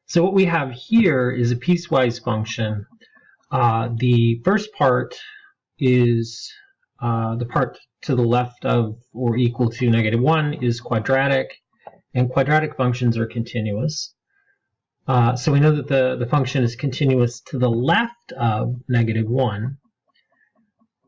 So what we have here is a piecewise function. The first part is the part to the left of or equal to -1 is quadratic, and quadratic functions are continuous. So we know that the function is continuous to the left of -1.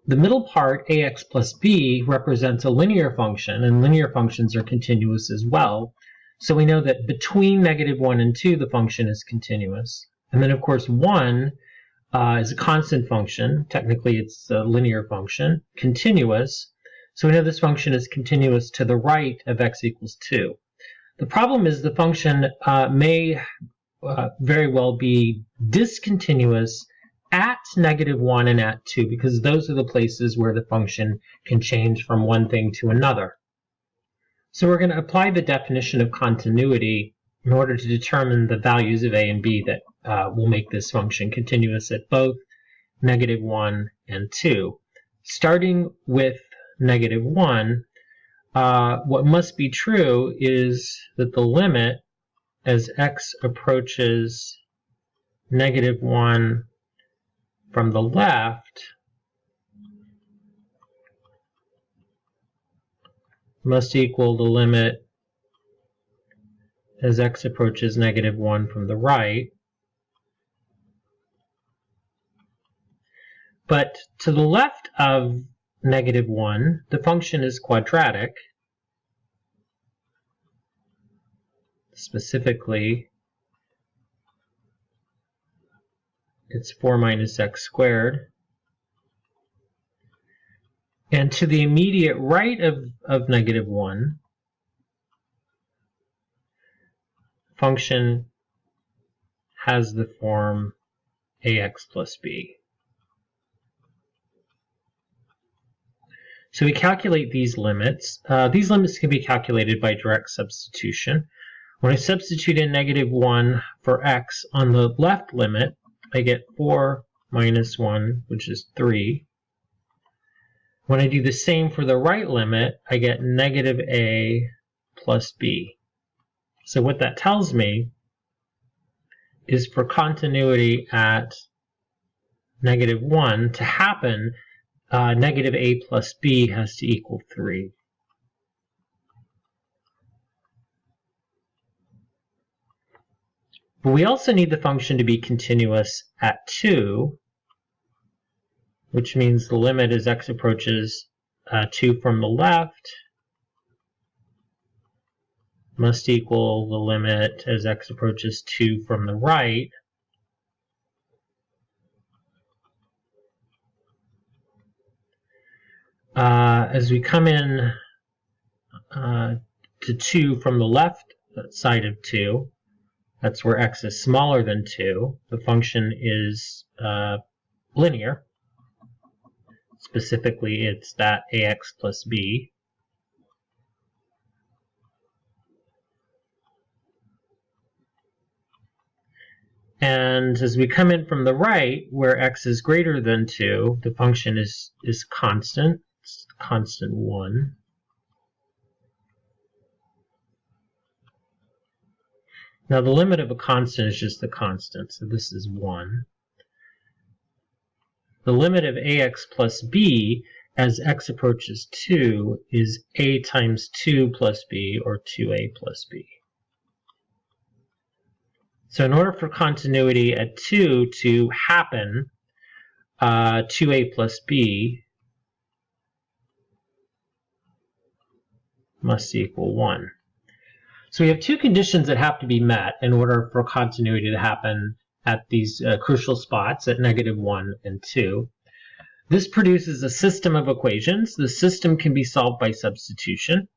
The middle part, ax plus b, represents a linear function, and linear functions are continuous as well. So we know that between -1 and 2, the function is continuous. And then, of course, 1 is a constant function. Technically, it's a linear function, continuous. So we know this function is continuous to the right of x equals 2. The problem is the function may very well be discontinuous at -1 and at 2, because those are the places where the function can change from one thing to another. So we're going to apply the definition of continuity in order to determine the values of a and b that will make this function continuous at both -1 and 2. Starting with -1, what must be true is that the limit as x approaches -1 from the left must equal the limit as x approaches -1 from the right. But to the left of -1, the function is quadratic. Specifically, it's 4 minus x squared. And to the immediate right of -1, function has the form ax plus b. So we calculate these limits. These limits can be calculated by direct substitution. When I substitute in -1 for x on the left limit, I get 4 minus 1, which is 3. When I do the same for the right limit, I get -a plus b. So what that tells me is for continuity at -1 to happen, -a plus b has to equal 3. But we also need the function to be continuous at 2, which means the limit as x approaches 2 from the left must equal the limit as x approaches 2 from the right. As we come in to 2 from the left side of 2, that's where x is smaller than 2, the function is linear. Specifically, it's that ax plus b. And as we come in from the right, where x is greater than 2, the function is constant. It's constant 1. Now the limit of a constant is just the constant, so this is 1. The limit of ax plus b as x approaches 2 is a times 2 plus b, or 2a plus b. So in order for continuity at 2 to happen, 2a plus b must equal 1. So we have two conditions that have to be met in order for continuity to happen at these crucial spots at -1 and 2. This produces a system of equations. The system can be solved by substitution.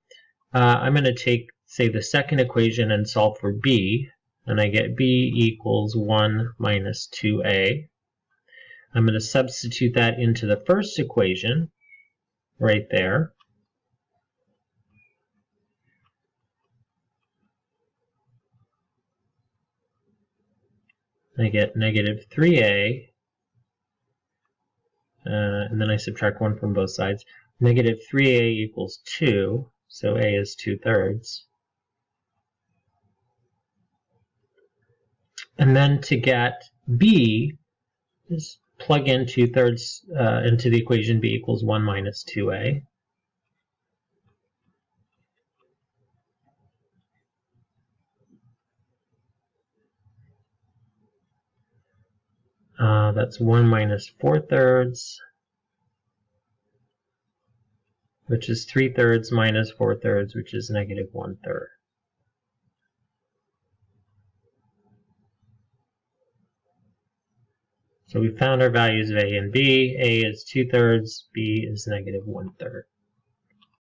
I'm going to take, say, the second equation and solve for b, and I get b equals 1 minus 2a. I'm going to substitute that into the first equation right there. I get -3a, and then I subtract 1 from both sides. -3a equals 2, so a is 2/3. And then to get b, just plug in 2/3 into the equation. B equals 1 minus 2a. That's 1 minus 4/3, which is 3/3 minus 4/3, which is negative 1/3. So we found our values of a and b. A is 2/3, b is negative 1/3.